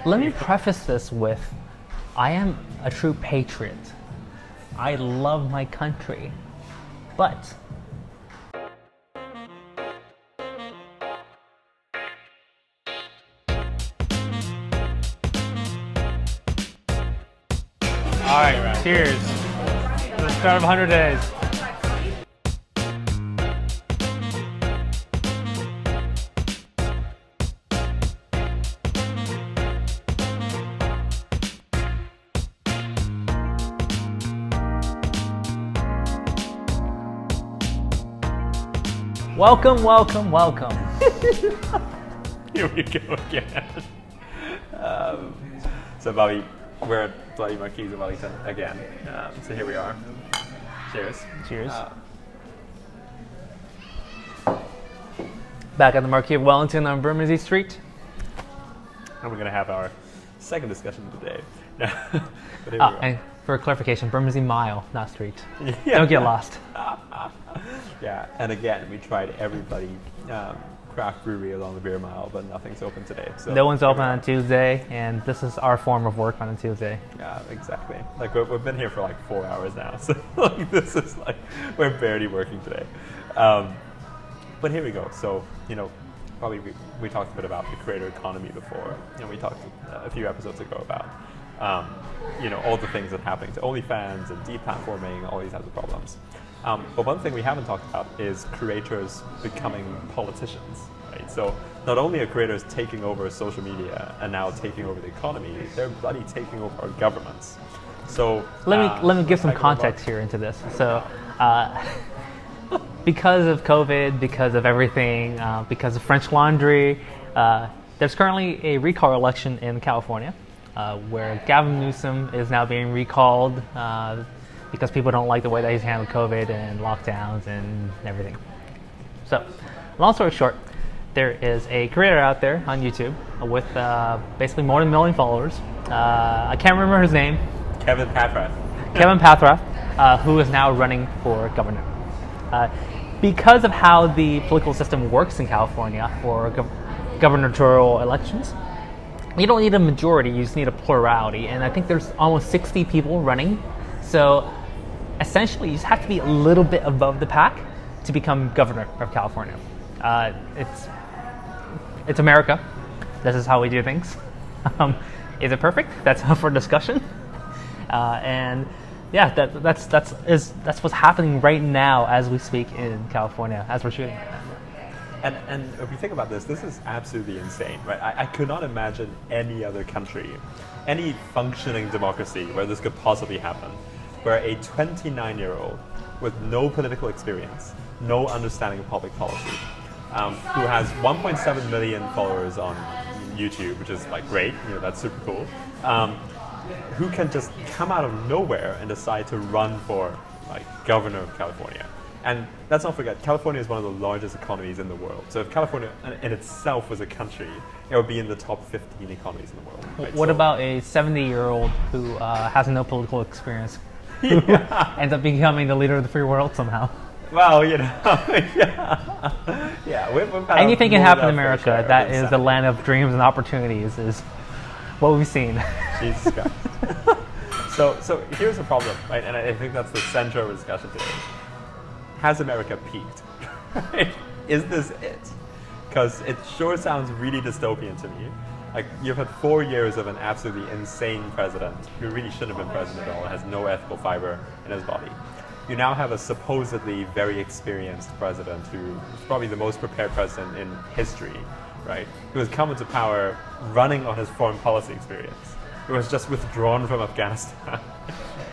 Let me preface this with, I am a true patriot. I love my country, but all right, cheers. The start of 100 days. Welcome, welcome, welcome. Here we go again. So Bobby, we're at Bloody Marquis of Wellington again. So here we are. Cheers. Cheers. Back at the Marquis of Wellington on Bermondsey Street. And we're going to have our second discussion of the day. But here we are. And for clarification, Bermondsey Mile, not street. Yeah. Don't get lost. Yeah, and again, we tried every bloody craft brewery along the beer mile, but nothing's open today. So No one's open on Tuesday, and this is our form of work on a Tuesday. Yeah, exactly. Like we've been here for like 4 hours now, so like this is like we're barely working today. But here we go. So probably we talked a bit about the creator economy before. We talked a few episodes ago about all the things that are happening to OnlyFans and deplatforming, all these types of problems. But one thing we haven't talked about is creators becoming politicians, right? So not only are creators taking over social media and now taking over the economy, they're bloody taking over our governments. So let me give some context here into this. So because of COVID, because of everything, because of French Laundry, there's currently a recall election in California where Gavin Newsom is now being recalled because people don't like the way that he's handled COVID and lockdowns and everything. So, long story short, there is a creator out there on YouTube with basically more than 1 million followers. I can't remember his name. Kevin Paffrath. Kevin Paffrath, who is now running for governor. Because of how the political system works in California for gubernatorial elections, you don't need a majority, you just need a plurality. And I think there's almost 60 people running. So essentially, you just have to be a little bit above the pack to become governor of California. It's America. This is how we do things. Is it perfect? That's up for discussion. And yeah, that's what's happening right now as we speak in California, as we're shooting. And if you think about this is absolutely insane, right? I could not imagine any other country, any functioning democracy where this could possibly happen, where a 29-year-old with no political experience, no understanding of public policy, who has 1.7 million followers on YouTube, which is like great, that's super cool, who can just come out of nowhere and decide to run for like governor of California. And let's not forget, California is one of the largest economies in the world. So if California in itself was a country, it would be in the top 15 economies in the world. Right? What about a 70-year-old who has no political experience, who ends up becoming the leader of the free world somehow? Well, we've had anything can happen in America. That is the land of dreams and opportunities, is what we've seen. Jesus Christ. So here's the problem, right? And I think that's the center of our discussion today. Has America peaked? Right? Is this it? Because it sure sounds really dystopian to me. Like, you've had 4 years of an absolutely insane president who really shouldn't have been president at all, has no ethical fiber in his body. You now have a supposedly very experienced president who is probably the most prepared president in history, right? Who has come into power running on his foreign policy experience, who has just withdrawn from Afghanistan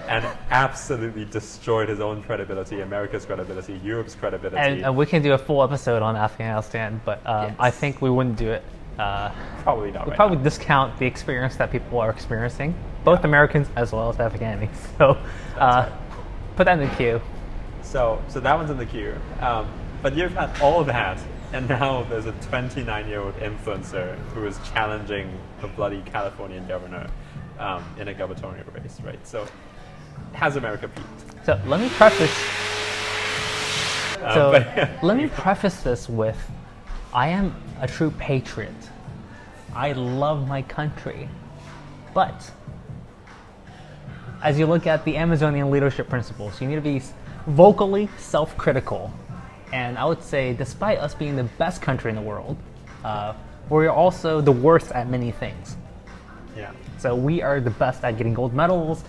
and absolutely destroyed his own credibility, America's credibility, Europe's credibility. And we can do a full episode on Afghanistan, but yes. I think we wouldn't do it. Probably not. We'd right probably now. discount the experience that people are experiencing, both Americans as well as Afghanis. So Right. put that in the queue. So that one's in the queue. But you've had all of that, and now there's a 29-year-old influencer who is challenging the bloody Californian governor in a gubernatorial race, right? So has America peaked? So let me preface this with, I am a true patriot. I love my country. But as you look at the Amazonian leadership principles, you need to be vocally self-critical. And I would say, despite us being the best country in the world, we're also the worst at many things. Yeah. So we are the best at getting gold medals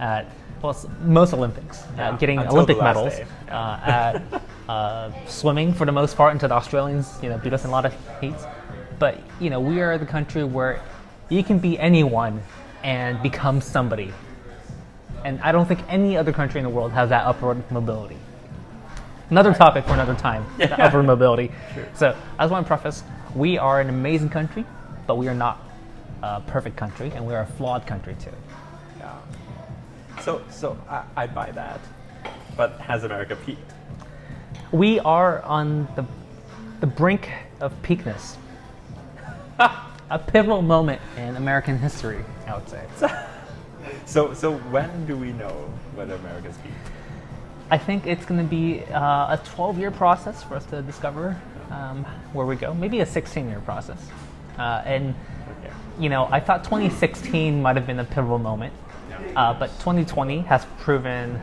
at most Olympics, at getting Until Olympic the last medals, day. at swimming for the most part until the Australians, beat us in a lot of heats. But we are the country where you can be anyone and become somebody. And I don't think any other country in the world has that upward mobility. Another topic for another time, the upward mobility. Sure. So I just want to preface, we are an amazing country, but we are not a perfect country, and we are a flawed country too. Yeah. So I buy that, but has America peaked? We are on the brink of peakness. A pivotal moment in American history, I would say. So when do we know whether America's peaked? I think it's going to be a 12-year process for us to discover where we go. Maybe a 16-year process. And I thought 2016 might have been a pivotal moment, but 2020 has proven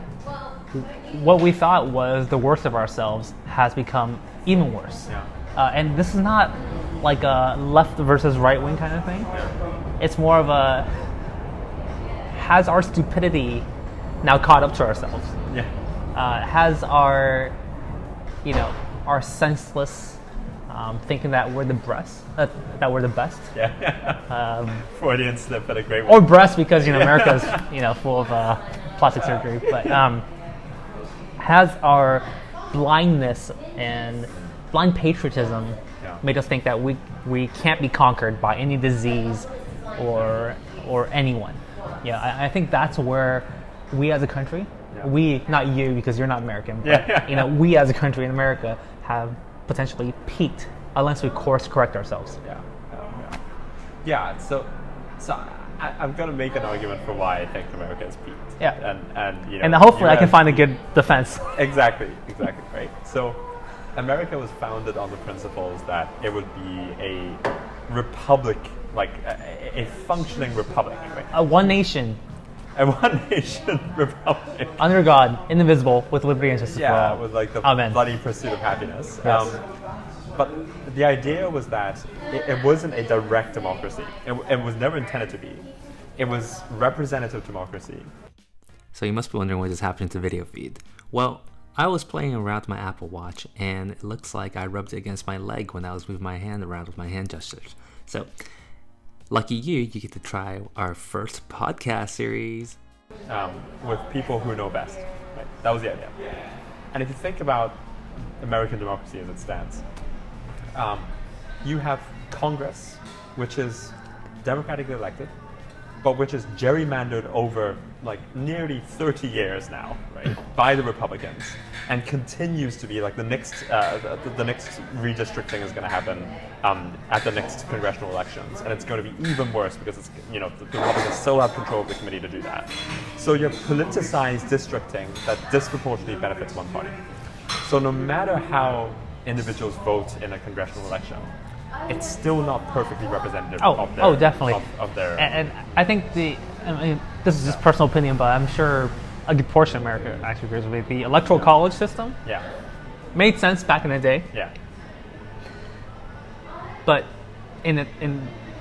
what we thought was the worst of ourselves has become even worse. And this is not like a left versus right wing kind of thing. It's more of a, has our stupidity now caught up to ourselves? Has our, our senseless thinking that we're the best, that we're the best. Freudian slip, but a great one. Or breast because America's full of plastic surgery. But has our blindness and blind patriotism made us think that we can't be conquered by any disease or anyone? I think that's where we as a country, we, not you because you're not American, but we as a country in America have potentially peaked unless we course correct ourselves. So I'm going to make an argument for why I think America has peaked. And hopefully I can find a good defense. Exactly, right. So America was founded on the principles that it would be a republic, like a functioning republic, right? A one nation. A one nation republic. Under God, indivisible, with liberty and justice for all. With like the Amen. bloody pursuit of happiness. Yes. But the idea was that it wasn't a direct democracy. It was never intended to be. It was representative democracy. So you must be wondering what is happening to the video feed. Well, I was playing around with my Apple Watch, and it looks like I rubbed it against my leg when I was moving my hand around with my hand gestures. So, lucky you get to try our first podcast series. With people who know best. Right? That was the idea. And if you think about American democracy as it stands, you have Congress, which is democratically elected, but which is gerrymandered over like nearly 30 years now, right, by the Republicans, and continues to be like the next redistricting is going to happen at the next congressional elections, and it's going to be even worse because it's the Republicans still have control of the committee to do that. So you have politicized districting that disproportionately benefits one party. So no matter how individuals vote in a congressional election, it's still not perfectly representative of their, definitely. Of their. And I think this is just personal opinion, but I'm sure a good portion of America actually agrees with me. The electoral college system made sense back in the day. But in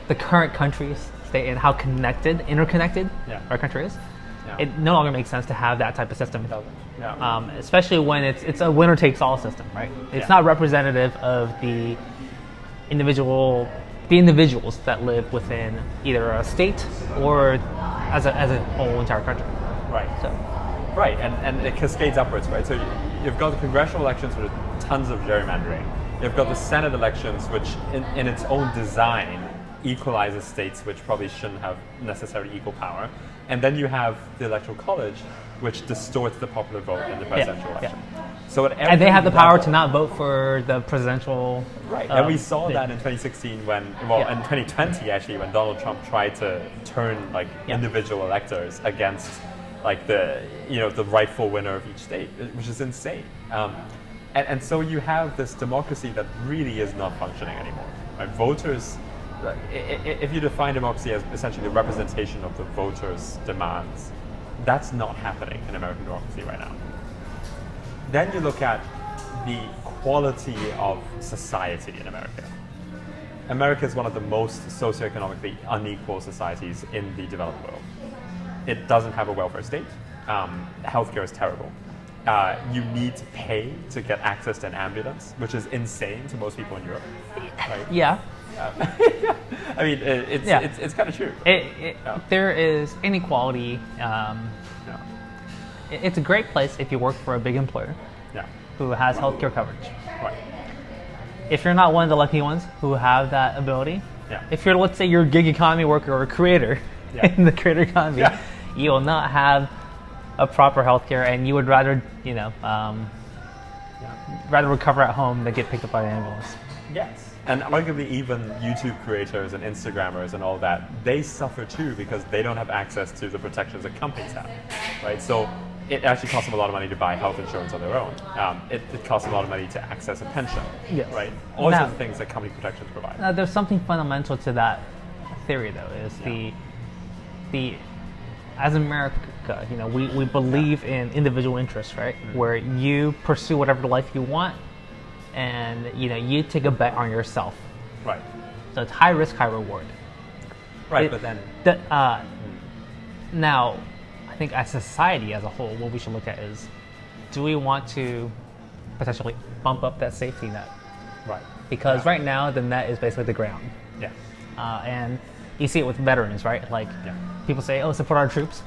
the current country's state and how interconnected our country is, it no longer makes sense to have that type of system. Especially when it's a winner-takes-all system, right? It's not representative of the individuals that live within either a state or as a whole entire country. Right, and it cascades upwards, right? So you've got the congressional elections with tons of gerrymandering. You've got the Senate elections, which in its own design equalizes states which probably shouldn't have necessarily equal power. And then you have the electoral college, which distorts the popular vote in the presidential election. So and they have the power to not vote for the presidential. Right, and we saw that in 2016 in 2020 actually, when Donald Trump tried to turn individual electors against the rightful winner of each state, which is insane. And so you have this democracy that really is not functioning anymore. Right? Voters if you define democracy as essentially the representation of the voters' demands, that's not happening in American democracy right now. Then you look at the quality of society in America. America is one of the most socioeconomically unequal societies in the developed world. It doesn't have a welfare state. Healthcare is terrible. You need to pay to get access to an ambulance, which is insane to most people in Europe. Right? Yeah. I mean, it's kind of true. There is inequality. It's a great place if you work for a big employer who has healthcare coverage. Right. If you're not one of the lucky ones who have that ability, if you're, let's say, you're a gig economy worker or a creator in the creator economy, you will not have a proper healthcare, and you would rather, rather recover at home than get picked up by an ambulance. Yes. And arguably even YouTube creators and Instagrammers and all that, they suffer too because they don't have access to the protections that companies have, right? So it actually costs them a lot of money to buy health insurance on their own. It costs them a lot of money to access a pension, right? All sorts of things that company protections provide. Now, there's something fundamental to that theory, though, is the as America, we believe in individual interests, right? Mm-hmm. Where you pursue whatever life you want, and you take a bet on yourself. Right. So it's high risk, high reward. Right, but then now, I think as society as a whole, what we should look at is, do we want to potentially bump up that safety net? Right. Because right now the net is basically the ground. Yeah. And you see it with veterans, right? Like people say, "Oh, support our troops,"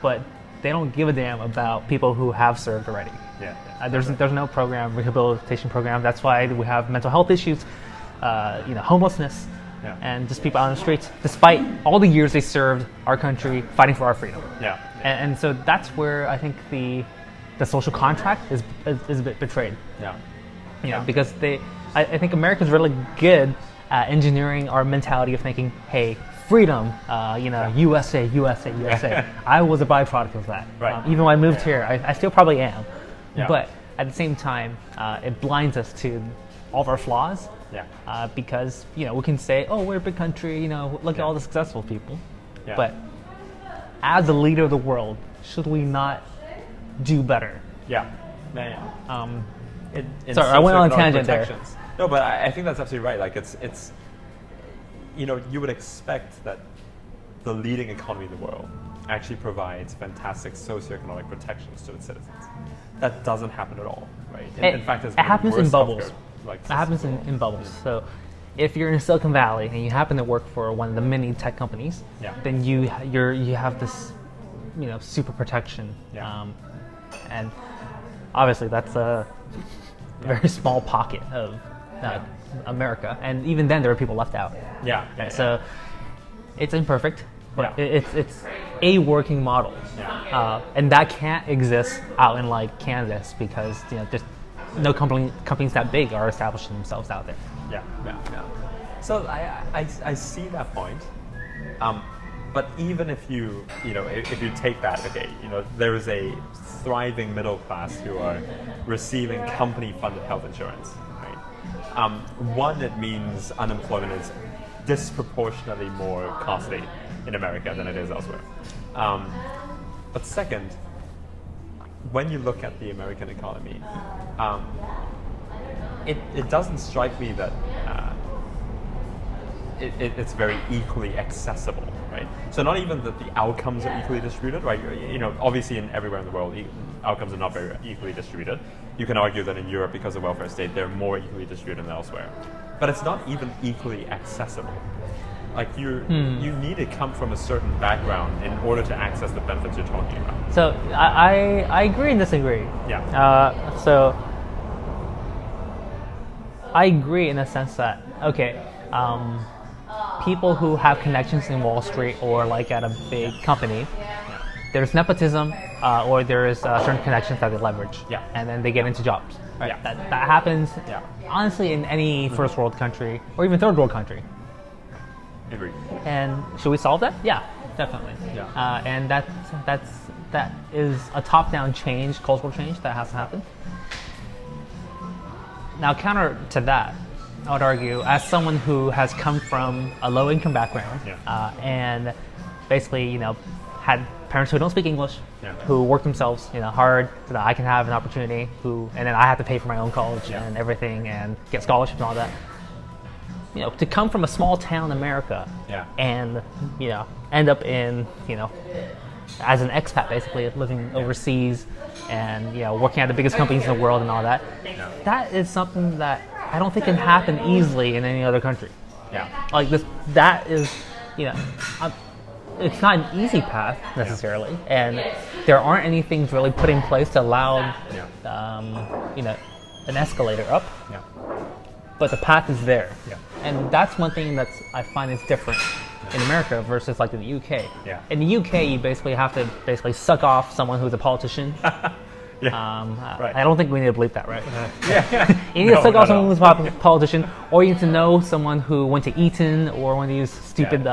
but they don't give a damn about people who have served already. There's no program, rehabilitation program. That's why we have mental health issues, homelessness, and just people out on the streets, despite all the years they served our country fighting for our freedom. And so that's where I think the social contract is a bit betrayed. Because I think America's really good at engineering our mentality of thinking, hey, freedom, USA, USA, USA. I was a byproduct of that. Right. Even when I moved here, I still probably am. But at the same time, it blinds us to all of our flaws. Because we can say, oh, we're a big country, look at all the successful people. But as a leader of the world, should we not do better? Sorry, I went on a tangent there. No, but I think that's absolutely right. Like it's you would expect that the leading economy in the world actually provides fantastic socioeconomic protections to its citizens. That doesn't happen at all, right? In fact, it happens in bubbles. It happens in bubbles. So if you're in Silicon Valley and you happen to work for one of the many tech companies, then you have this super protection. And obviously that's a very small pocket of America, and even then there are people left out. So it's imperfect, but it's a working model, and that can't exist out in like Kansas because there's no companies that big are establishing themselves out there. So I see that point, but even if you take that, there is a thriving middle class who are receiving company-funded health insurance. One, it means unemployment is disproportionately more costly in America than it is elsewhere. But second, when you look at the American economy, it doesn't strike me that it's very equally accessible, right? So not even that the outcomes are equally distributed, right? Obviously everywhere in the world, outcomes are not very equally distributed. You can argue that in Europe, because of welfare state, they're more equally distributed than elsewhere. But it's not even equally accessible. Like you need to come from a certain background in order to access the benefits you're talking about. So I agree and disagree. So I agree in the sense that people who have connections in Wall Street or like at a big company, there's nepotism or there's certain connections that they leverage, and then they get into jobs. Right? That happens honestly in any first world country or even third world country. Agreed. And should we solve that? Yeah, definitely. And that is a top-down change, cultural change that has to happen. Now, counter to that, I would argue, as someone who has come from a low-income background, Yeah. and basically, had parents who don't speak English, Yeah. who work themselves, hard so that I can have an opportunity, and then I have to pay for my own college Yeah. and everything and get scholarships and all that. To come from a small town in America Yeah. and, end up in, as an expat basically, living overseas and, working at the biggest companies in the world and all that, that is something that I don't think can happen easily in any other country. Yeah. Like this, that is, it's not an easy path necessarily, and there aren't any things really put in place to allow, an escalator up. Yeah. But the path is there. Yeah. And that's one thing that I find is different in America versus like in the UK. Yeah. In the UK, you basically have to suck off someone who's a politician. Right. I don't think we need to bleep that, right? Yeah. You need to suck off someone who's a politician, or you need to know someone who went to Eton or one of these stupid,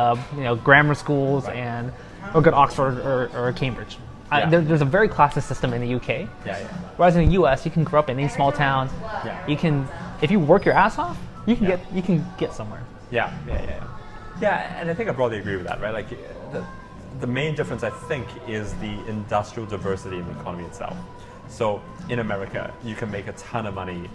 grammar schools, Right. or go to Oxford or Cambridge. Yeah. There's a very classist system in the UK. Yeah. Whereas in the US, you can grow up in any small town. Yeah. You can, if you work your ass off, you can get somewhere. Yeah, and I think I broadly agree with that, right? Like, the main difference, I think, is the industrial diversity in the economy itself. So, in America, you can make a ton of money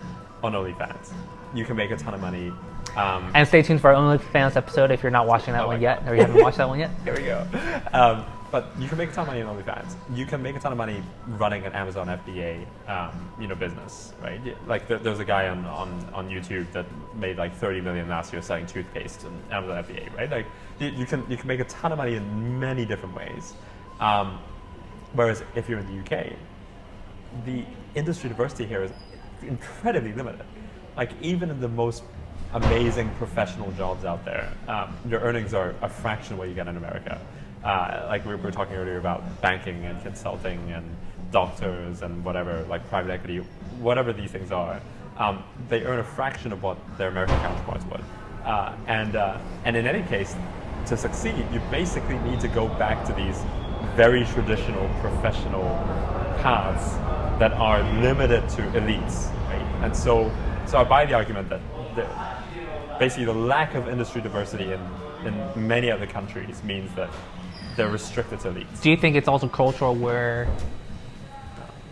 on OnlyFans. You can make a ton of money. And stay tuned for our OnlyFans episode if you're not watching that one yet, or you haven't watched that one yet. Here we go. But you can make a ton of money on OnlyFans. You can make a ton of money running an Amazon FBA, business, right? Like there's a guy on YouTube that made like 30 million last year selling toothpaste on Amazon FBA, right? Like you can make a ton of money in many different ways. Whereas if you're in the UK, the industry diversity here is incredibly limited. Like even in the most amazing professional jobs out there, your earnings are a fraction of what you get in America. Like we were talking earlier about banking and consulting and doctors and whatever, like private equity, whatever these things are, they earn a fraction of what their American counterparts would. And in any case, to succeed, you basically need to go back to these very traditional professional paths that are limited to elites, right? And so I buy the argument that basically the lack of industry diversity in many other countries means that they're restricted to elites. Do you think it's also cultural where,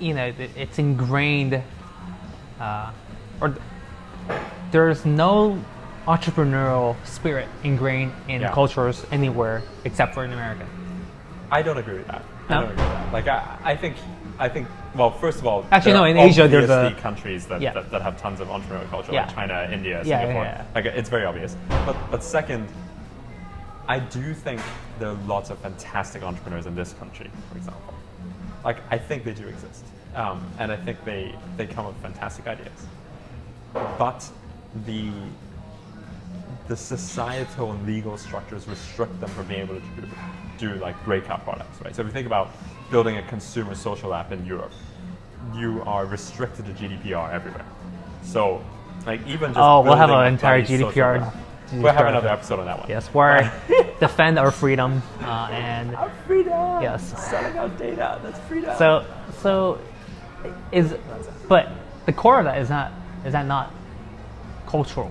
it's ingrained, or there's no entrepreneurial spirit ingrained in cultures anywhere except for in America? I don't agree with that. No? I don't agree with that. Like I think. Well, first of all, actually no. In Asia, there's countries that have tons of entrepreneurial culture, like China, India, Yeah, Singapore. yeah. Like it's very obvious. But second, I do think there are lots of fantastic entrepreneurs in this country, for example. Like I think they do exist, and I think they come up with fantastic ideas. But the societal and legal structures restrict them from being able to do like breakout products, right? So if you think about building a consumer social app in Europe, you are restricted to GDPR everywhere. So like even just we'll have an a entire bloody social GDPR. app. We'll have another episode on that one. Yes, where defend our freedom and Our freedom. Yes. Selling out data. That's freedom. But the core of that is that not cultural?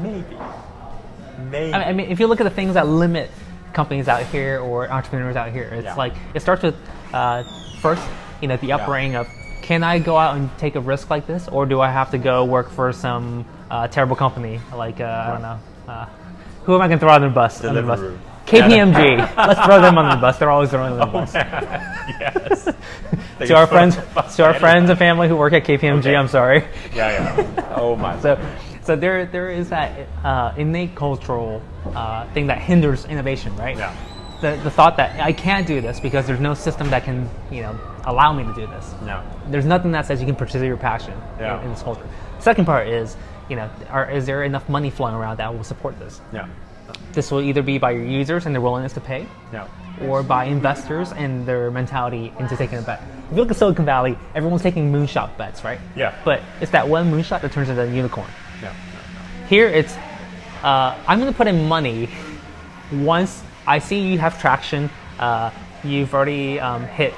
Maybe. I mean, if you look at the things that limit companies out here or entrepreneurs out here, it's like it starts with first, the upbringing of, can I go out and take a risk like this, or do I have to go work for some terrible company like I don't know, who am I going to throw under the bus? Deliveroo. KPMG. Let's throw them under the bus. They're always throwing under the bus. Yes. To our friends and family who work at KPMG, Okay. I'm sorry. Yeah. Oh my. So there is that innate cultural thing that hinders innovation, right? Yeah. The thought that I can't do this because there's no system that can allow me to do this. No. There's nothing that says you can pursue your passion in this culture. Second part is is there enough money flowing around that will support this? Yeah. This will either be by your users and their willingness to pay, Yeah. or by investors and their mentality into taking a bet. If you look at Silicon Valley, everyone's taking moonshot bets, right? Yeah. But it's that one moonshot that turns into a unicorn. No. Here it's, I'm going to put in money once I see you have traction, you've already hit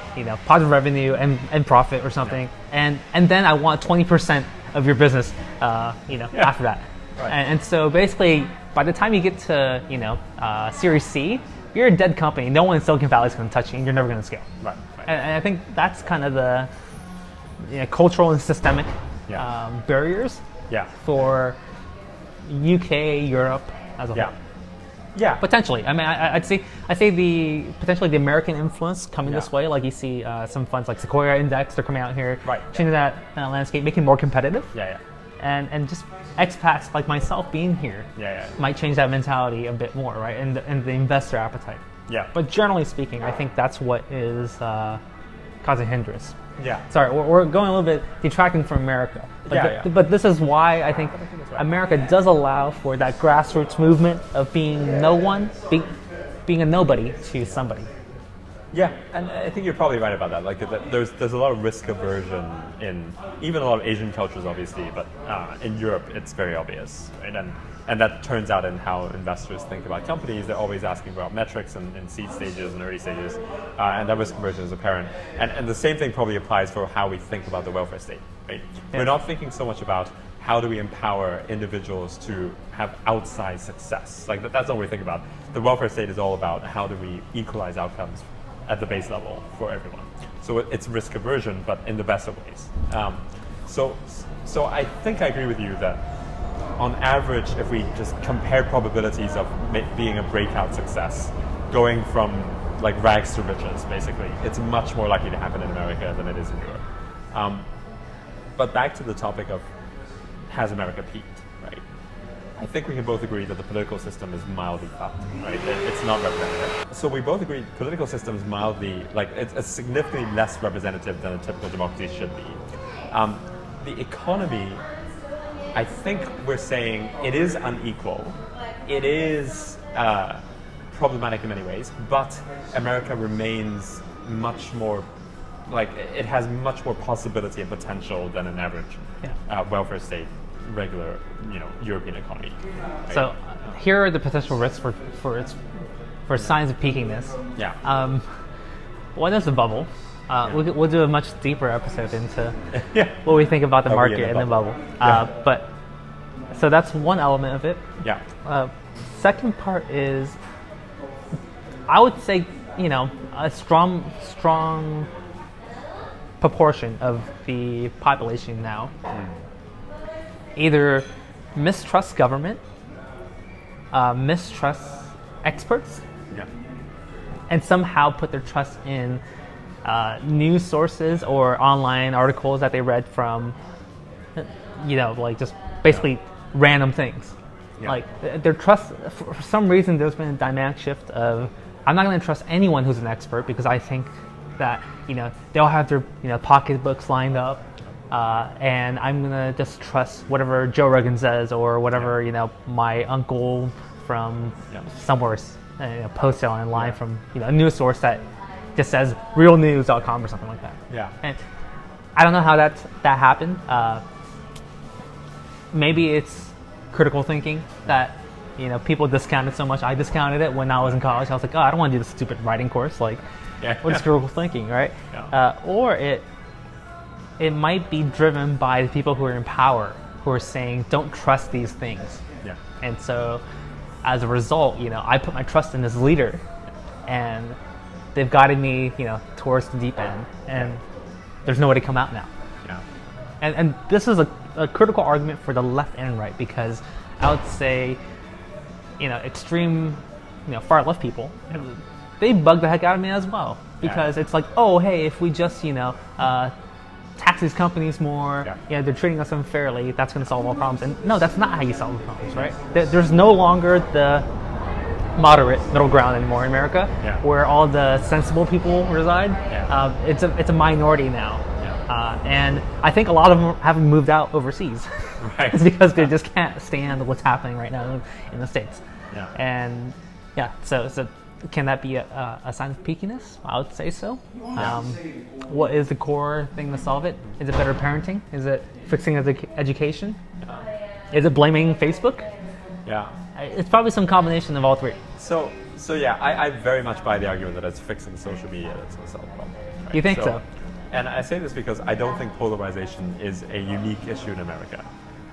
positive revenue and profit or something, and then I want 20% of your business, after that. Right. And so basically, by the time you get to, Series C, you're a dead company. No one in Silicon Valley is going to touch you, and you're never going to scale. Right. And I think that's kind of the cultural and systemic barriers for UK, Europe as a whole. Yeah. Potentially. I mean, I'd say potentially the American influence coming this way. Like you see some funds like Sequoia Index, they're coming out here, changing that landscape, making it more competitive. And just expats like myself being here might change that mentality a bit more, right? And the investor appetite. But generally speaking, I think that's what is causing hindrance. Sorry, we're going a little bit detracting from America. But this is why I think America does allow for that grassroots movement of being no one, being a nobody to somebody. Yeah, and I think you're probably right about that. Like, there's a lot of risk aversion in even a lot of Asian cultures, obviously, but in Europe, it's very obvious, right? And that turns out in how investors think about companies. They're always asking about metrics and seed stages and early stages, and that risk aversion is apparent. And the same thing probably applies for how we think about the welfare state, right? We're not thinking so much about how do we empower individuals to have outsized success. Like, that's not what we think about. The welfare state is all about how do we equalize outcomes at the base level for everyone. So it's risk aversion, but in the best of ways. So I think I agree with you that on average, if we just compare probabilities of being a breakout success, going from like rags to riches, basically, it's much more likely to happen in America than it is in Europe. But back to the topic of, has America peaked, right? I think we can both agree that the political system is mildly fucked, right? It's not representative. So we both agree the political system is mildly, it's significantly less representative than a typical democracy should be. The economy, I think we're saying it is unequal. It is problematic in many ways, but America remains much more, it has much more possibility and potential than an average welfare state, regular, European economy. Right? So here are the potential risks for signs of peakiness. One is the bubble. We'll do a much deeper episode into what we think about the market and the bubble. But so that's one element of it. Second part is, I would say, a strong proportion of the population now either mistrust government, mistrust experts, and somehow put their trust in news sources or online articles that they read from, just basically random things. Like their trust, for some reason, there's been a dynamic shift of, I'm not going to trust anyone who's an expert because I think that they'll have their pocketbooks lined up, and I'm going to just trust whatever Joe Rogan says or whatever my uncle from somewhere posted online from a news source that just says realnews.com or something like that. And I don't know how that happened. Maybe it's critical thinking that people discounted so much. I discounted it when I was in college. I was like, I don't want to do this stupid writing course. What is critical thinking, right? Or it might be driven by the people who are in power, who are saying, don't trust these things. And so as a result, I put my trust in this leader, and they've guided me, towards the deep end, and there's no way to come out now. And this is a critical argument for the left and right, because I would say, extreme, far left people, they bug the heck out of me as well, because it's like, oh, hey, if we just, tax these companies more, they're treating us unfairly, that's going to solve all problems. And no, that's not how you solve the problems, right? There's no longer the moderate middle ground anymore in America, where all the sensible people reside. It's a minority now. And I think a lot of them haven't moved out overseas. It's because they just can't stand what's happening right now in the States. And so can that be a sign of peakiness? I would say so. What is the core thing to solve it? Is it better parenting? Is it fixing education? Is it blaming Facebook? It's probably some combination of all three. So I very much buy the argument that it's fixing social media that's going to solve the problem. Right? You think so? And I say this because I don't think polarization is a unique issue in America.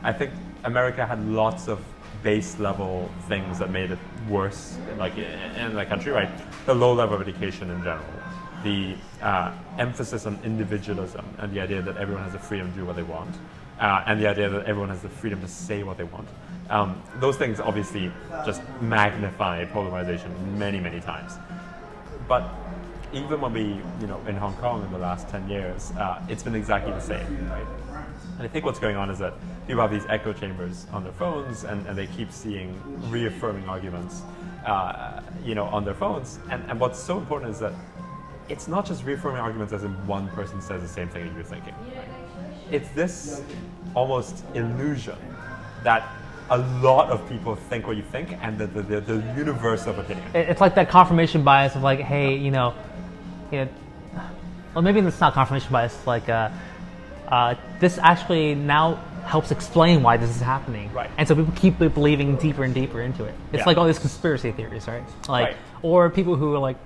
I think America had lots of base level things that made it worse, like in the country, right? The low level of education in general, the emphasis on individualism and the idea that everyone has the freedom to do what they want, and the idea that everyone has the freedom to say what they want. Those things obviously just magnify polarization many, many times. But even when we, in Hong Kong in the last 10 years, it's been exactly the same, right? And I think what's going on is that people have these echo chambers on their phones, and they keep seeing reaffirming arguments, on their phones. And what's so important is that it's not just reaffirming arguments as in one person says the same thing that you're thinking. It's this almost illusion that a lot of people think what you think, and the universe of opinion. It's like that confirmation bias of like, hey, well, maybe it's not confirmation bias. Like, this actually now helps explain why this is happening. Right. And so people keep believing deeper and deeper into it. It's like all these conspiracy theories, right? Like, or people who are like,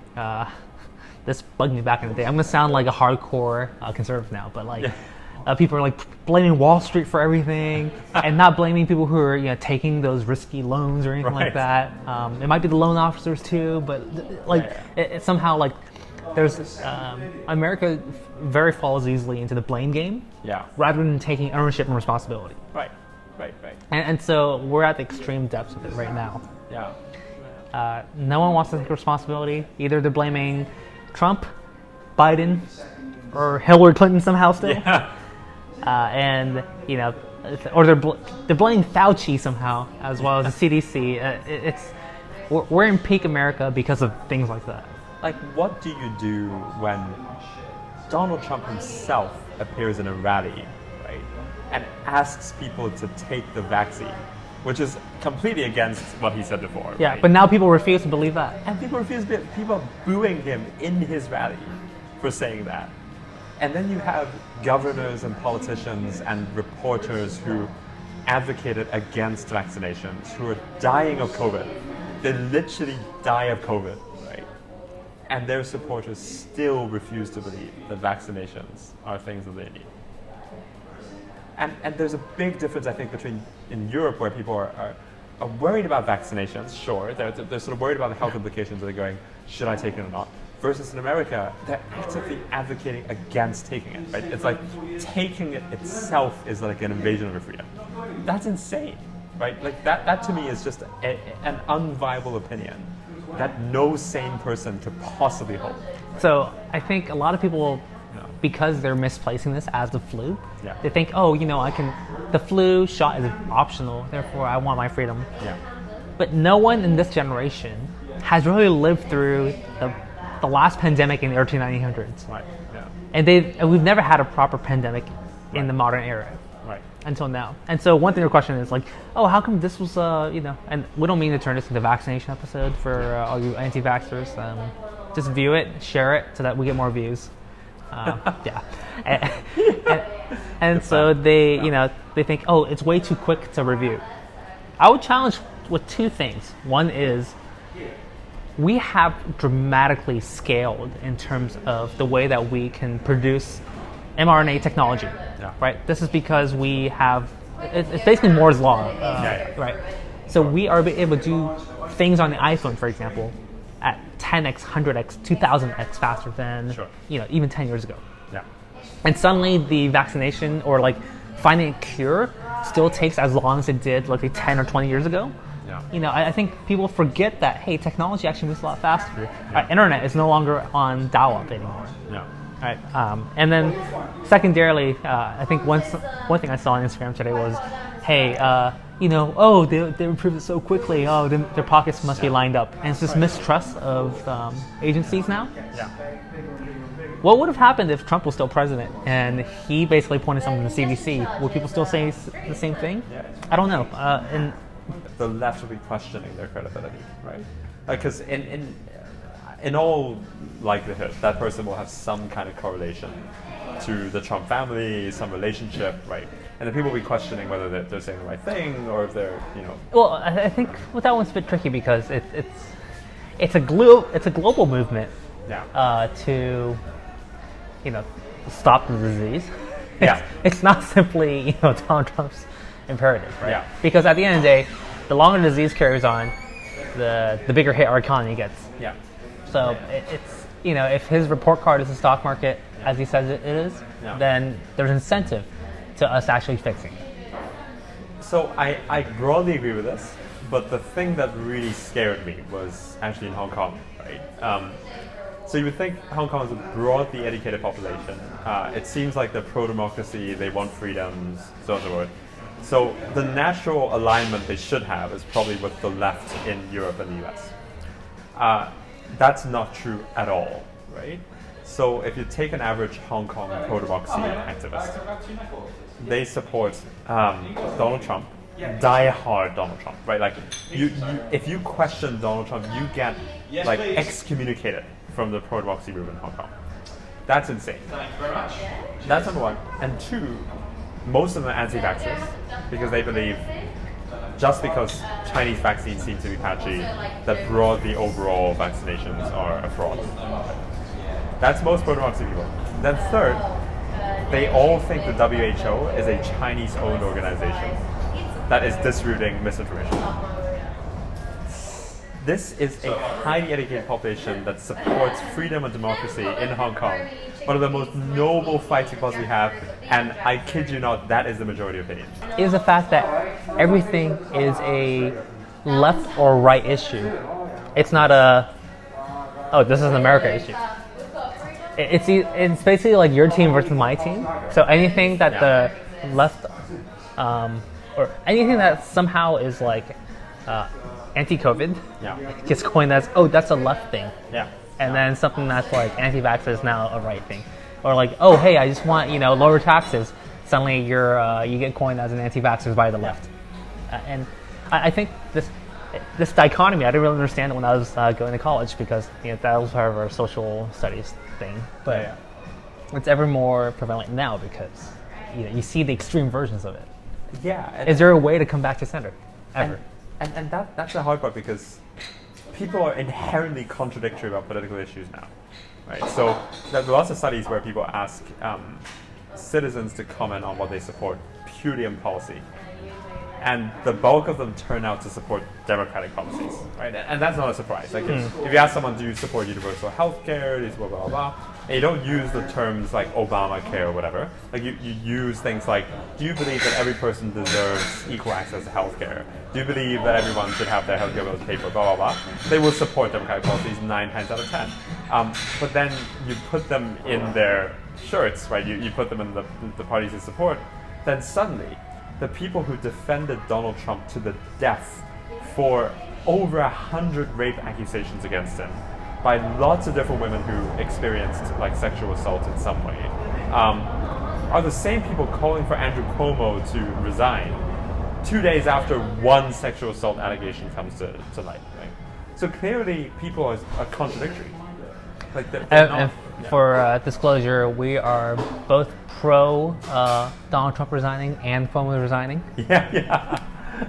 this bugged me back in the day. I'm gonna sound like a hardcore conservative now, but like. People are like blaming Wall Street for everything, and not blaming people who are taking those risky loans or anything like that. It might be the loan officers too, but it somehow like there's America very falls easily into the blame game, rather than taking ownership and responsibility. Right. And so we're at the extreme depths of it right now. No one wants to take responsibility. Either they're blaming Trump, Biden, or Hillary Clinton somehow still. Or they're blaming Fauci somehow, as well as the CDC. We're in peak America because of things like that. Like, what do you do when Donald Trump himself appears in a rally, right, and asks people to take the vaccine, which is completely against what he said before? Yeah, right? but now people refuse to believe that. And people are booing him in his rally for saying that. And then you have governors and politicians and reporters who advocated against vaccinations, who are dying of COVID. They literally die of COVID, right? And their supporters still refuse to believe that vaccinations are things that they need. And there's a big difference, I think, between in Europe, where people are worried about vaccinations, sure, they're sort of worried about the health implications, they're going, should I take it or not? Versus in America, they're actively advocating against taking it, right? It's like taking it itself is like an invasion of your freedom. That's insane, right? Like that to me is just an unviable opinion that no sane person could possibly hold. So I think a lot of people, because they're misplacing this as the flu, they think, the flu shot is optional, therefore I want my freedom. But no one in this generation has really lived through the last pandemic in the early 1900s. Right. Yeah. And we've never had a proper pandemic in the modern era. Right. Until now. And so one thing your question is like, how come this was, and we don't mean to turn this into a vaccination episode for all you anti-vaxxers. Just view it, share it so that we get more views. And so they think, it's way too quick to review. I would challenge with two things. One is, we have dramatically scaled in terms of the way that we can produce mRNA technology, right? This is because we have, it's basically Moore's law, right? So we are able to do things on the iPhone, for example, at 10x, 100x, 2000x faster than, even 10 years ago. And suddenly the vaccination or like finding a cure still takes as long as it did like 10 or 20 years ago. I think people forget that, hey, technology actually moves a lot faster. Internet is no longer on dial-up anymore. Right. And then secondarily, I think one thing I saw on Instagram today was, hey, they improved it so quickly. Their pockets must be lined up. And it's this mistrust of agencies now. What would have happened if Trump was still president and he basically pointed something to the CDC? Would people still say the same thing? I don't know. And the left will be questioning their credibility, right? Because in all likelihood, that person will have some kind of correlation to the Trump family, some relationship, right? And then people will be questioning whether they're saying the right thing or if they're, Well, I think that one's a bit tricky because it's a global movement to, stop the disease. Yeah. It's not simply Donald Trump's imperative, right? Yeah. Because at the end of the day, the longer the disease carries on, the bigger hit our economy gets. Yeah. So it's if his report card is the stock market as he says it is, then there's incentive to us actually fixing it. So I broadly agree with this, but the thing that really scared me was actually in Hong Kong, right? So you would think Hong Kong is a broadly educated population. It seems like they're pro-democracy, they want freedoms, so on and so forth. So the natural alignment they should have is probably with the left in Europe and the US. That's not true at all, right? So if you take an average Hong Kong pro-democracy activist, they support Donald Trump, die-hard Donald Trump, right? Like, if you question Donald Trump, you get like excommunicated from the pro-democracy movement in Hong Kong. That's insane. That's number one. And two, most of them are anti-vaxxers because they believe just because Chinese vaccines seem to be patchy, that broadly overall vaccinations are a fraud. That's most pro-democracy people. Then third, they all think the WHO is a Chinese-owned organization that is disrooting misinformation. This is a highly educated population that supports freedom and democracy in Hong Kong, one of the most noble fighting causes we have, and I kid you not, that is the majority opinion. Is the fact that everything is a left or right issue. It's not this is an America issue. It's basically like your team versus my team. So anything that the left, or anything that somehow is like anti-COVID, gets coined as, that's a left thing. Yeah. And then something that's like anti-vaxxer is now a right thing. Or like, hey, I just want lower taxes. Suddenly you get coined as an anti-vaxxer by the left. And I think this dichotomy, I didn't really understand it when I was going to college because that was part of our social studies thing. But it's ever more prevalent now because you see the extreme versions of it. Yeah. Is there a way to come back to center ever? And that's the hard part because people are inherently contradictory about political issues now, right? So there are lots of studies where people ask citizens to comment on what they support purely in policy. And the bulk of them turn out to support democratic policies, right? And that's not a surprise. Like if you ask someone, do you support universal health care, blah, blah, blah, and you don't use the terms like Obamacare or whatever. Like you use things like, do you believe that every person deserves equal access to health care? Do you believe that everyone should have their health care bills paid for, blah, blah, blah? They will support democratic policies 9 times out of 10. But then you put them in their shirts, right? You put them in the parties they support, then suddenly the people who defended Donald Trump to the death for over 100 rape accusations against him by lots of different women who experienced like sexual assault in some way, are the same people calling for Andrew Cuomo to resign 2 days after one sexual assault allegation comes to light. Right? So clearly people are contradictory. Like for disclosure, we are both pro Donald Trump resigning and Cuomo resigning. Yeah.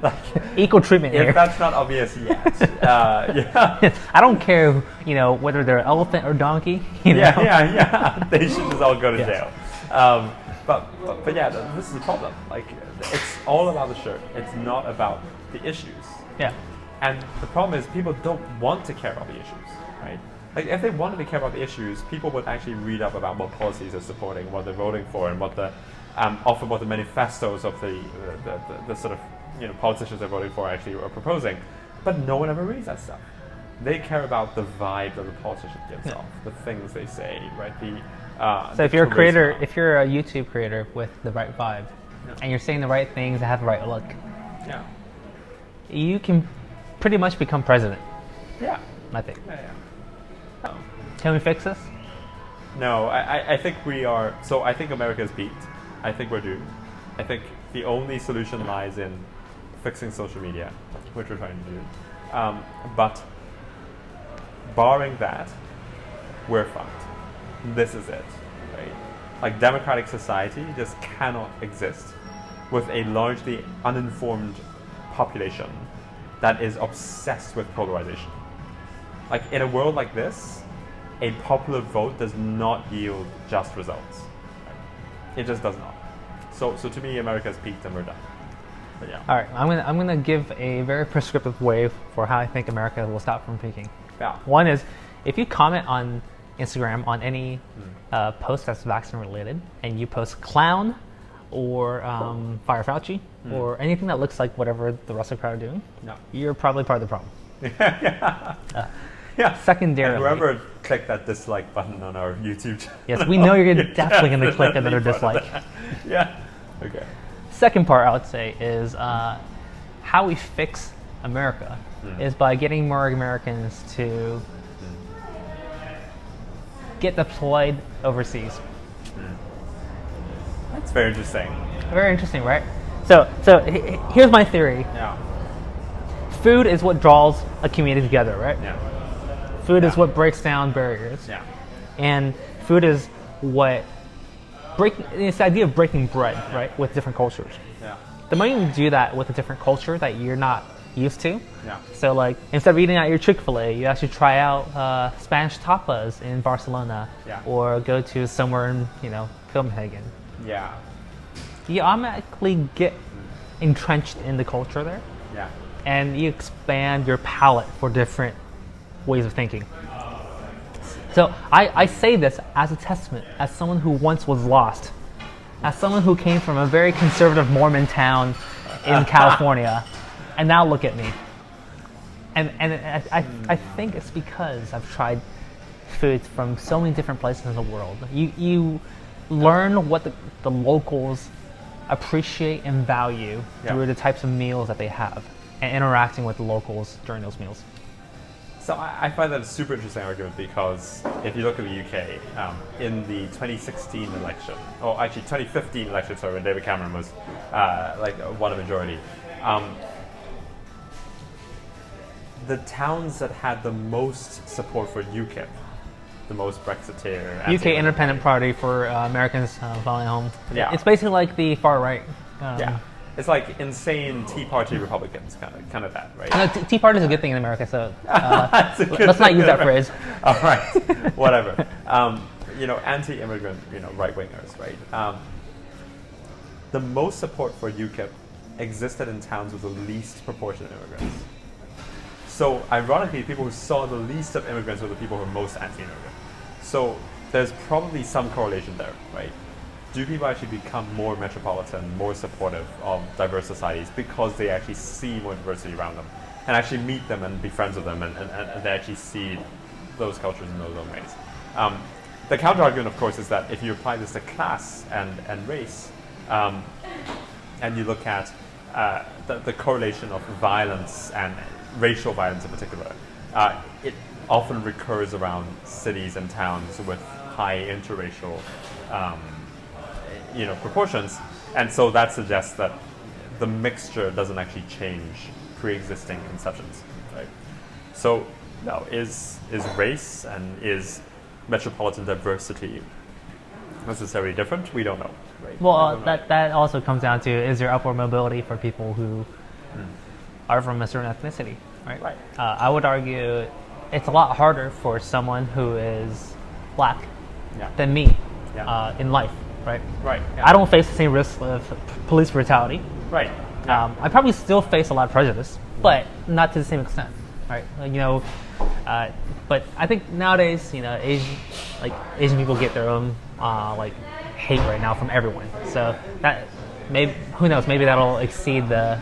Like, equal treatment here. If that's not obvious yet, I don't care, whether they're elephant or donkey. Yeah. They should just all go to jail. But yeah, this is the problem. Like, it's all about the shirt. It's not about the issues. Yeah. And the problem is people don't want to care about the issues, right? Like, if they wanted to care about the issues, people would actually read up about what policies they're supporting, what they're voting for, and what the often what the manifestos of the sort of politicians they're voting for actually are proposing. But no one ever reads that stuff. They care about the vibe that the politician gives off, the things they say, right? So if you're a creator, if you're a YouTube creator with the right vibe, and you're saying the right things that have the right look, you can pretty much become president. Yeah. I think. Yeah. Can we fix this? No, I think we are. So I think America is peaked. I think we're doomed. I think the only solution lies in fixing social media, which we're trying to do. But barring that, we're fucked. This is it, right? Like, democratic society just cannot exist with a largely uninformed population that is obsessed with polarization. Like, in a world like this, a popular vote does not yield just results. It just does not. So to me, America's peaked and we're done. But yeah. All right, I'm gonna give a very prescriptive way for how I think America will stop from peaking. Yeah. One is, if you comment on Instagram on any post that's vaccine related, and you post clown or fire Fauci or anything that looks like whatever the rest of the crowd are doing, No. you're probably part of the problem. Yeah. Yeah. Secondarily, And whoever clicked that dislike button on our YouTube channel. yes, we know you're definitely going to click another part of dislike. that. Yeah. Okay. Second part I would say is how we fix America is by getting more Americans to get deployed overseas. That's very interesting. Very interesting, right? So here's my theory. Yeah. Food is what draws a community together, right? Yeah. Food is what breaks down barriers. Yeah. And food is what it's the idea of breaking bread, right, with different cultures. Yeah. The moment you do that with a different culture that you're not used to, Yeah. so like instead of eating at your Chick-fil-A, you actually try out Spanish tapas in Barcelona, Yeah. or go to somewhere in Copenhagen. Yeah. You automatically get entrenched in the culture there, Yeah. and you expand your palette for different ways of thinking. So I say this as a testament, as someone who once was lost, as someone who came from a very conservative Mormon town in California, and now look at me. And I think it's because I've tried foods from so many different places in the world. You learn what the locals appreciate and value through the types of meals that they have, and interacting with the locals during those meals. So I find that a super interesting argument because if you look at the UK, in the 2016 election, or actually 2015 election, sorry, when David Cameron was won a majority, the towns that had the most support for UKIP, the most Brexiteer, UK Independent Party for Americans following home. Yeah. It's basically like the far right. Yeah. It's like insane Tea Party Republicans, kind of that, right? No, Tea Party is a good thing in America, so That's a good let's not thing, use that right? phrase. All right, whatever. Anti-immigrant, right-wingers, right? The most support for UKIP existed in towns with the least proportion of immigrants. So ironically, people who saw the least of immigrants were the people who were most anti-immigrant. So there's probably some correlation there, right? Do people actually become more metropolitan, more supportive of diverse societies because they actually see more diversity around them and actually meet them and be friends with them and they actually see those cultures in those own ways? The counter-argument, of course, is that if you apply this to class and race, and you look at the correlation of violence and racial violence in particular, it often recurs around cities and towns with high interracial proportions, and so that suggests that the mixture doesn't actually change pre-existing conceptions, right? So, now is race and is metropolitan diversity necessarily different? We don't know, right? Well, that also comes down to, is there upward mobility for people who are from a certain ethnicity, right? Right. I would argue it's a lot harder for someone who is black than me in life, right? Right. I don't face the same risk of police brutality. Right. I probably still face a lot of prejudice, but not to the same extent, right? But I think nowadays, Asian people get their own hate right now from everyone. So that who knows? Maybe that'll exceed the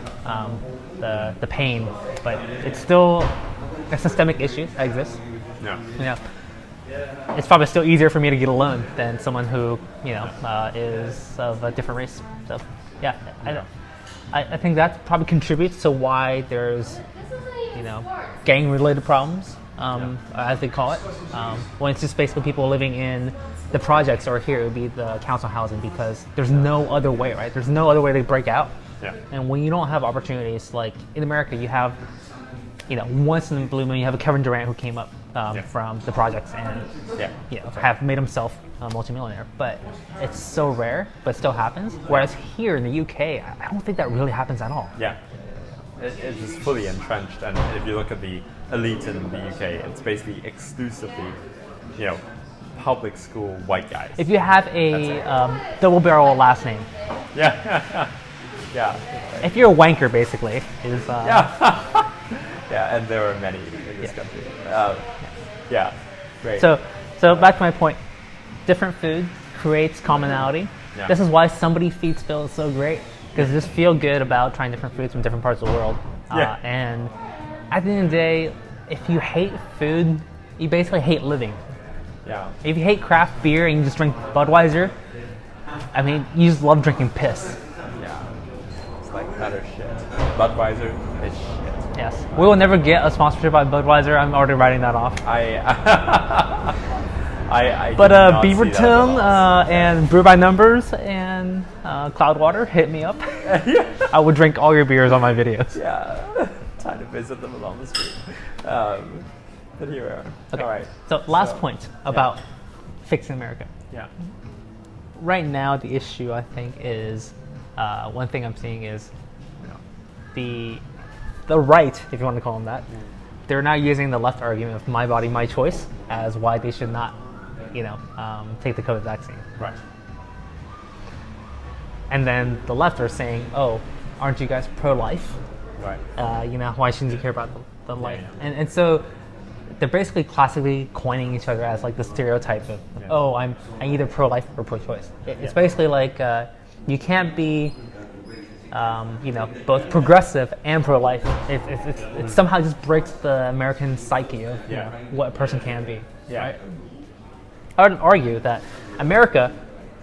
pain, but it's still a systemic issue that exists. Yeah. It's probably still easier for me to get a loan than someone who is of a different race. So I think that probably contributes to why there's gang-related problems, as they call it. When it's just basically people living in the projects, or here it would be the council housing, because there's no other way, right? There's no other way to break out. Yeah. And when you don't have opportunities, like in America, you have, once in a blue moon, you have a Kevin Durant who came up from the projects and have made himself a multimillionaire. But it's so rare, but it still happens. Whereas here in the UK, I don't think that really happens at all. Yeah. It's just fully entrenched, and if you look at the elite in the UK, it's basically exclusively, public school white guys. If you have a double barrel last name. Yeah. Yeah. If you're a wanker, basically, is Yeah. Yeah, and there are many in this country. Yeah. Great. So back to my point. Different food creates commonality. Yeah. This is why Somebody Feeds Phil is so great, because you just feel good about trying different foods from different parts of the world. Yeah. And at the end of the day, if you hate food, you basically hate living. Yeah. If you hate craft beer and you just drink Budweiser, I mean, you just love drinking piss. Yeah. It's like better shit. Budweiser is shit. Yes. We will never get a sponsorship by Budweiser. I'm already writing that off. I But did not see that Beaverton at all. and Brew by Numbers and Cloudwater, hit me up. I would drink all your beers on my videos. Yeah. Time to visit them along the street. But here we are. Okay. All right. So last point about fixing America. Yeah. Right now, the issue, I think, is one thing I'm seeing is the right, if you want to call them that, they're now using the left argument of my body, my choice as why they should not, take the COVID vaccine. Right. And then the left are saying, oh, aren't you guys pro-life? Right. Why shouldn't you care about the life? Yeah. And so they're basically classically coining each other as like the stereotype of, oh, I'm either pro-life or pro-choice. It's basically like you can't be both progressive and pro-life. It somehow just breaks the American psyche of what a person can be. Yeah. Right? I would argue that America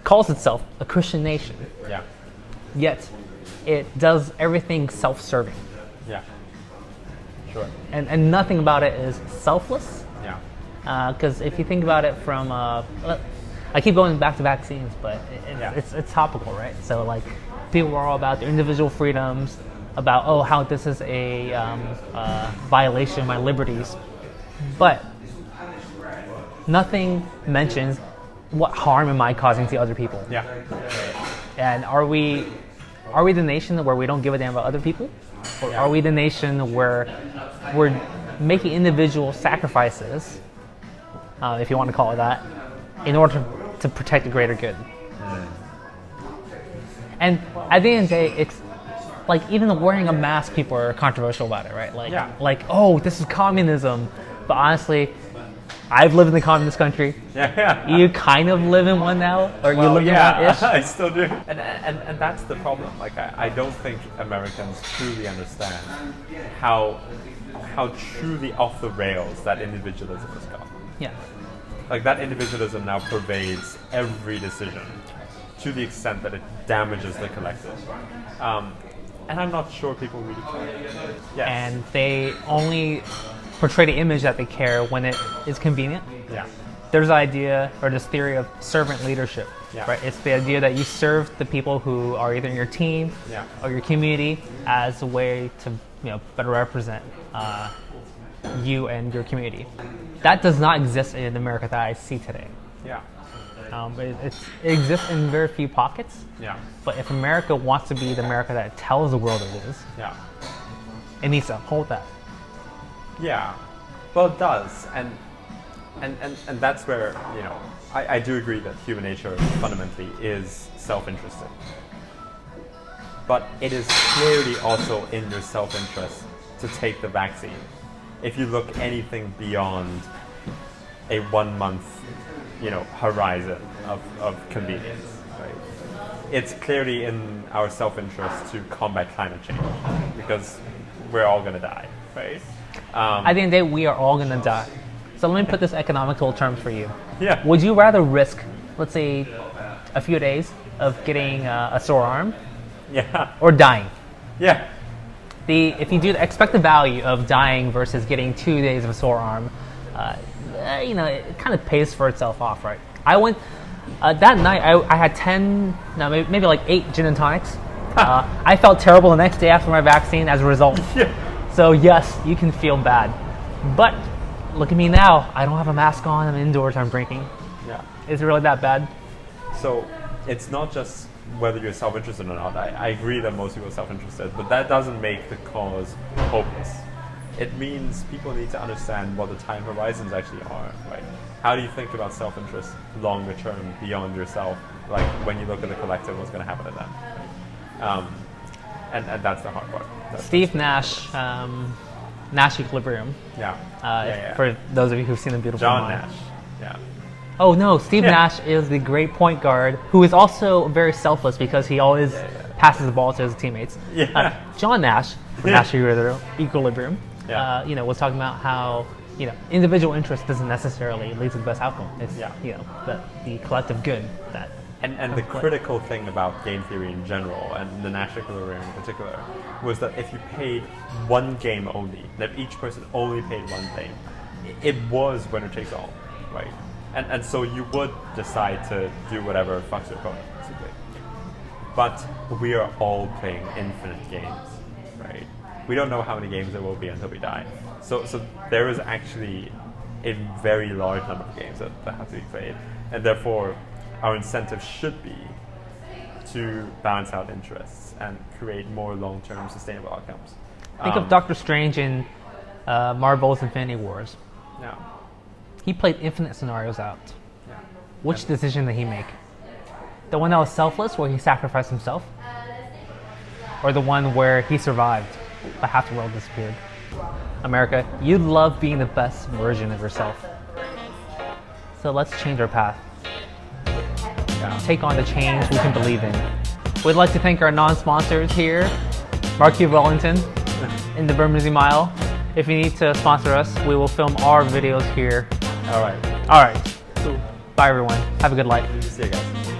calls itself a Christian nation, Yeah. yet it does everything self-serving. Yeah. Sure. And nothing about it is selfless. Yeah. Because if you think about it from, I keep going back to vaccines, but it's topical, right? So like, people are all about their individual freedoms, about how this is a violation of my liberties, but nothing mentions what harm am I causing to other people. Yeah. And are we the nation where we don't give a damn about other people, or are we the nation where we're making individual sacrifices, if you want to call it that, in order to protect the greater good? And at the end of the day, it's like even wearing a mask, people are controversial about it, right? Like, oh, this is communism. But honestly, I've lived in the communist country. Yeah. You kind of live in one now, or you live in one-ish. I still do. And that's the problem. Like, I don't think Americans truly understand how truly off the rails that individualism has gone. Yeah. Like, that individualism now pervades every decision to the extent that it damages the collective. And I'm not sure people really care. Yes. And they only portray the image that they care when it is convenient. Yeah. There's the idea, or this theory of servant leadership, right? It's the idea that you serve the people who are either in your team or your community as a way to better represent you and your community. That does not exist in America that I see today. Yeah. It exists in very few pockets. Yeah. But if America wants to be the America that it tells the world it is, it needs to uphold that. Yeah. Well, it does. And that's where, I do agree that human nature fundamentally is self-interested. But it is clearly also in your self-interest to take the vaccine. If you look anything beyond a 1 month horizon of convenience, right? It's clearly in our self-interest to combat climate change because we're all going to die, right? At the end of the day, we are all going to die. So let me put this economical terms for you. Yeah. Would you rather risk, let's say, a few days of getting a sore arm, or dying? Yeah. If you do the expected value of dying versus getting 2 days of a sore arm, it kind of pays for itself off, right? I went that night. I had maybe like 8 gin and tonics. I felt terrible the next day after my vaccine as a result. So yes, you can feel bad, but look at me now. I don't have a mask on. I'm indoors. I'm drinking. Yeah. Is it really that bad? So it's not just whether you're self-interested or not. I agree that most people are self-interested, but that doesn't make the cause hopeless. It means people need to understand what the time horizons actually are, right? How do you think about self-interest longer term beyond yourself? Like when you look at the collective, what's going to happen to them? Right? And that's the hard part. Steve Nash, Nash Equilibrium. Yeah. For those of you who've seen The Beautiful John Mind. Nash. Yeah. Oh no, Steve Nash is the great point guard who is also very selfless because he always passes the ball to his teammates. Yeah. John Nash, from Nash Equilibrium, was talking about how individual interest doesn't necessarily lead to the best outcome. It's the collective good that. And the critical thing about game theory in general, and the Nash Equilibrium in particular, was that if you paid one game only, that each person only paid one thing, it was winner takes all, right? And so you would decide to do whatever fucks your opponent, basically. But we are all playing infinite games, right? We don't know how many games there will be until we die. So there is actually a very large number of games that have to be played, and therefore our incentive should be to balance out interests and create more long-term sustainable outcomes. Think of Doctor Strange in Marvel's Infinity Wars. Yeah. He played infinite scenarios out. Yeah. Which decision did he make? The one that was selfless, where he sacrificed himself? Or the one where he survived, but half the world disappeared? America, you love being the best version of yourself. So let's change our path. Take on the change we can believe in. We'd like to thank our non-sponsors here, Marquis Wellington in the Bermondsey Mile. If you need to sponsor us, we will film our videos here. All right. All right. Bye, everyone. Have a good life. See you guys.